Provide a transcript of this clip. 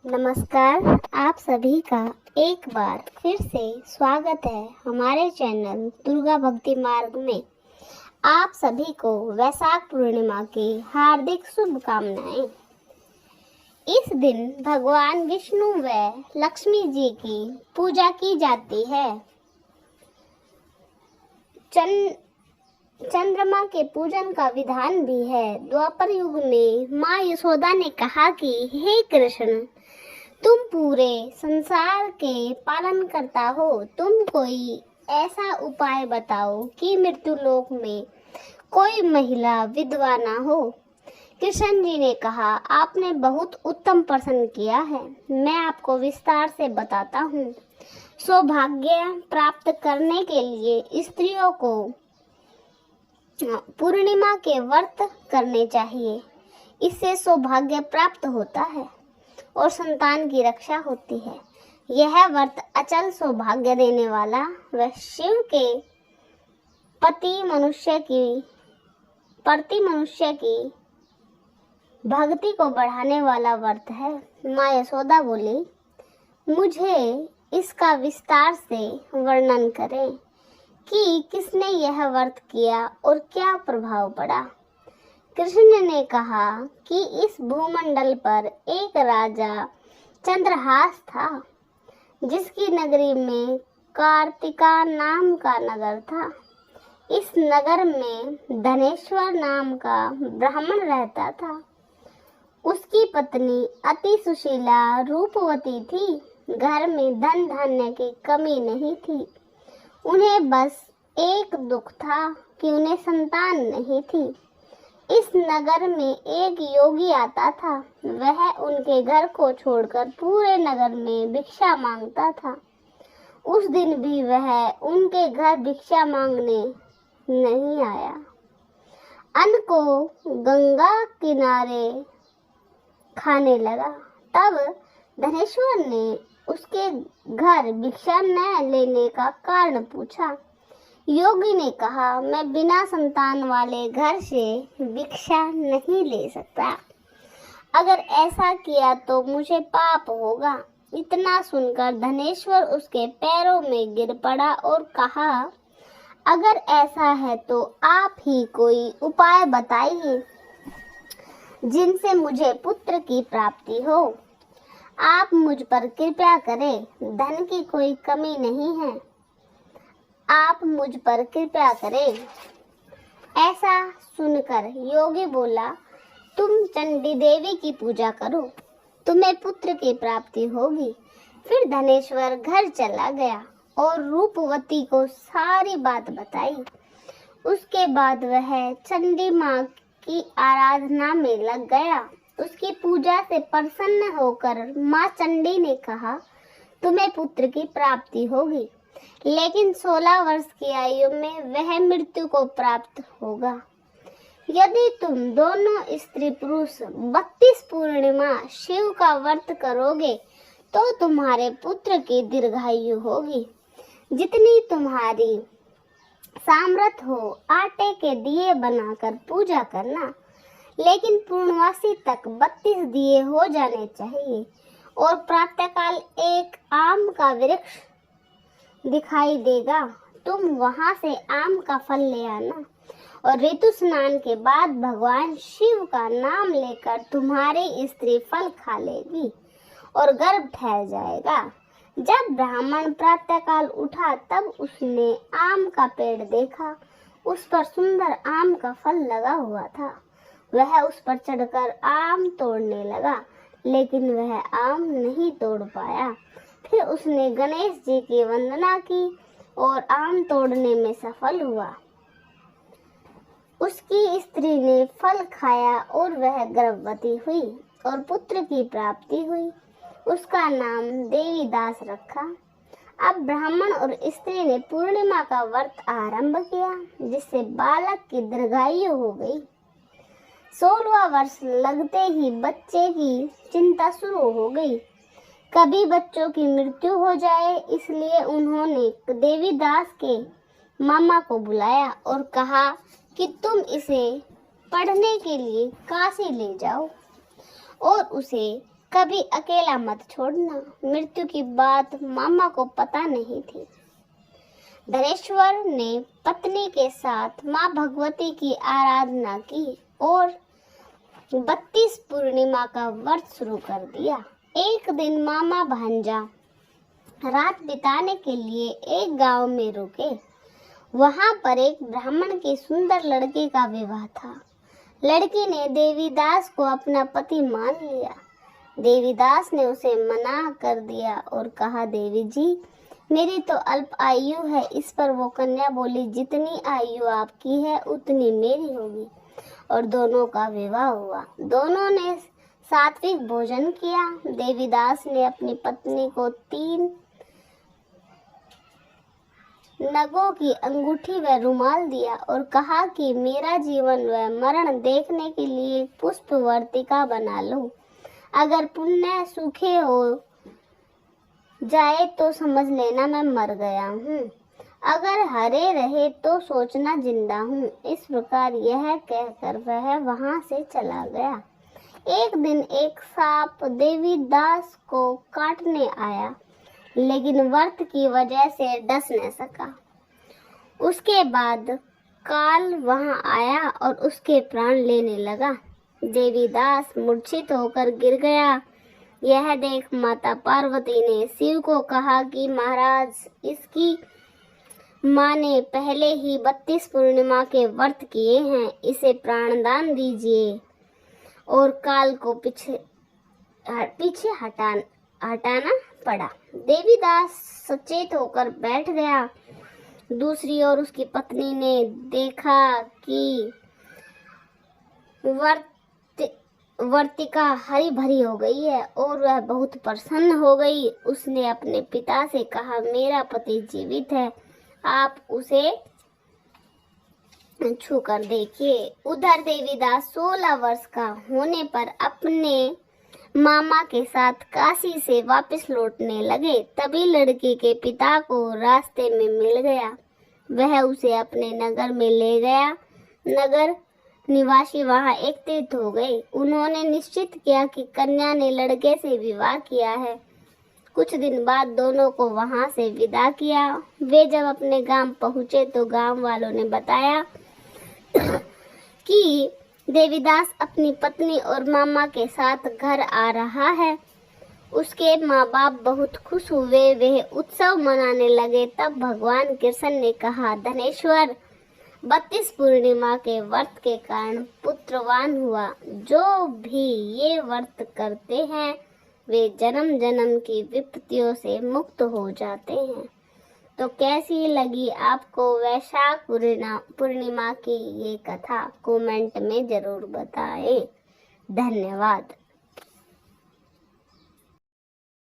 नमस्कार, आप सभी का एक बार फिर से स्वागत है हमारे चैनल दुर्गा भक्ति मार्ग में। आप सभी को वैशाख पूर्णिमा की हार्दिक शुभकामनाएं। इस दिन भगवान विष्णु व लक्ष्मी जी की पूजा की जाती है। चंद्रमा के पूजन का विधान भी है। द्वापर युग में माँ यशोदा ने कहा कि हे कृष्ण, तुम पूरे संसार के पालन करता हो, तुम कोई ऐसा उपाय बताओ कि मृत्यु लोक में कोई महिला विधवा ना हो। कृष्ण जी ने कहा, आपने बहुत उत्तम प्रश्न किया है, मैं आपको विस्तार से बताता हूँ। सौभाग्य प्राप्त करने के लिए स्त्रियों को पूर्णिमा के व्रत करने चाहिए। इससे सौभाग्य प्राप्त होता है और संतान की रक्षा होती है। यह व्रत अचल सौभाग्य देने वाला व शिव के प्रति मनुष्य की भक्ति को बढ़ाने वाला व्रत है। माँ यशोदा बोली, मुझे इसका विस्तार से वर्णन करें कि किसने यह व्रत किया और क्या प्रभाव पड़ा। कृष्ण ने कहा कि इस भूमंडल पर एक राजा चंद्रहास था, जिसकी नगरी में कार्तिका नाम का नगर था। इस नगर में धनेश्वर नाम का ब्राह्मण रहता था। उसकी पत्नी अति सुशीला रूपवती थी। घर में धन धान्य की कमी नहीं थी। उन्हें बस एक दुख था कि उन्हें संतान नहीं थी। इस नगर में एक योगी आता था। वह उनके घर को छोड़कर पूरे नगर में भिक्षा मांगता था। उस दिन भी वह उनके घर भिक्षा मांगने नहीं आया। अन्न को गंगा किनारे खाने लगा। तब धनेश्वर ने उसके घर भिक्षा न लेने का कारण पूछा। योगी ने कहा, मैं बिना संतान वाले घर से भिक्षा नहीं ले सकता। अगर ऐसा किया तो मुझे पाप होगा। इतना सुनकर धनेश्वर उसके पैरों में गिर पड़ा और कहा, अगर ऐसा है तो आप ही कोई उपाय बताइए जिनसे मुझे पुत्र की प्राप्ति हो। आप मुझ पर कृपया करें, धन की कोई कमी नहीं है। आप मुझ पर कृपया करें। ऐसा सुनकर योगी बोला, तुम चंडी देवी की पूजा करो, तुम्हें पुत्र की प्राप्ति होगी। फिर धनेश्वर घर चला गया और रूपवती को सारी बात बताई। उसके बाद वह चंडी माँ की आराधना में लग गया। उसकी पूजा से प्रसन्न होकर माँ चंडी ने कहा, तुम्हें पुत्र की प्राप्ति होगी, लेकिन 16 वर्ष की आयु में वह मृत्यु को प्राप्त होगा। यदि तुम दोनों स्त्री पुरुष 32 पूर्णिमा शिव का व्रत करोगे तो तुम्हारे पुत्र की दीर्घायु होगी। जितनी तुम्हारी सामर्थ हो आटे के दिए बनाकर पूजा करना, लेकिन पूर्णवासी तक 32 दिए हो जाने चाहिए। और प्रातःकाल एक आम का वृक्ष दिखाई देगा, तुम वहां से आम का फल ले आना और ऋतु स्नान के बाद भगवान शिव का नाम लेकर तुम्हारी स्त्री फल खा लेगी और गर्भ ठहर जाएगा। जब ब्राह्मण प्रातःकाल उठा तब उसने आम का पेड़ देखा। उस पर सुंदर आम का फल लगा हुआ था। वह उस पर चढ़कर आम तोड़ने लगा, लेकिन वह आम नहीं तोड़ पाया। फिर उसने गणेश जी की वंदना की और आम तोड़ने में सफल हुआ। उसकी स्त्री ने फल खाया और वह गर्भवती हुई और पुत्र की प्राप्ति हुई। उसका नाम देवीदास रखा। अब ब्राह्मण और स्त्री ने पूर्णिमा का व्रत आरंभ किया, जिससे बालक की दीर्घायु हो गई। 16वां वर्ष लगते ही बच्चे की चिंता शुरू हो गई। कभी बच्चों की मृत्यु हो जाए, इसलिए उन्होंने देवीदास के मामा को बुलाया और कहा कि तुम इसे पढ़ने के लिए काशी ले जाओ और उसे कभी अकेला मत छोड़ना। मृत्यु की बात मामा को पता नहीं थी। धनेश्वर ने पत्नी के साथ माँ भगवती की आराधना की और 32 पूर्णिमा का व्रत शुरू कर दिया। एक दिन मामा भांजा रात बिताने के लिए एक गांव में रुके। वहां पर एक ब्राह्मण के सुंदर लड़के का विवाह था। लड़की ने देवीदास को अपना पति मान लिया। देवीदास ने उसे मना कर दिया और कहा, देवी जी, मेरी तो अल्प आयु है। इस पर वो कन्या बोली, जितनी आयु आपकी है उतनी मेरी होगी। और दोनों का विवाह हुआ। दोनों ने सात्विक भोजन किया। देवीदास ने अपनी पत्नी को 3 नगों की अंगूठी व रुमाल दिया और कहा कि मेरा जीवन व मरण देखने के लिए पुष्प वर्तिका बना लो। अगर पुण्य सूखे हो जाए तो समझ लेना मैं मर गया हूँ, अगर हरे रहे तो सोचना जिंदा हूँ। इस प्रकार यह कहकर वह वहां से चला गया। एक दिन एक सांप देवीदास को काटने आया, लेकिन व्रत की वजह से डस न सका। उसके बाद काल वहां आया और उसके प्राण लेने लगा। देवीदास मूर्छित होकर गिर गया। यह देख माता पार्वती ने शिव को कहा कि महाराज, इसकी माँ ने पहले ही 32 पूर्णिमा के व्रत किए हैं, इसे प्राणदान दीजिए। और काल को पीछे हटाना पड़ा। देवीदास सचेत होकर बैठ गया। दूसरी ओर उसकी पत्नी ने देखा कि वर्तिका हरी भरी हो गई है और वह बहुत प्रसन्न हो गई। उसने अपने पिता से कहा, मेरा पति जीवित है, आप उसे छू कर देखिए। उधर देवीदास 16 वर्ष का होने पर अपने मामा के साथ काशी से वापस लौटने लगे। तभी लड़के के पिता को रास्ते में मिल गया। वह उसे अपने नगर में ले गया। नगर निवासी वहां एकत्रित हो गए। उन्होंने निश्चित किया कि कन्या ने लड़के से विवाह किया है। कुछ दिन बाद दोनों को वहां से विदा किया। वे जब अपने गांव पहुंचे तो गांव वालों ने बताया कि देवीदास अपनी पत्नी और मामा के साथ घर आ रहा है। उसके माँ बाप बहुत खुश हुए। वे उत्सव मनाने लगे। तब भगवान कृष्ण ने कहा, धनेश्वर 32 पूर्णिमा के व्रत के कारण पुत्रवान हुआ। जो भी ये व्रत करते हैं वे जन्म जन्म की विपत्तियों से मुक्त हो जाते हैं। तो कैसी लगी आपको वैशाख पूर्णिमा की ये कथा? कमेंट में जरूर बताएं। धन्यवाद।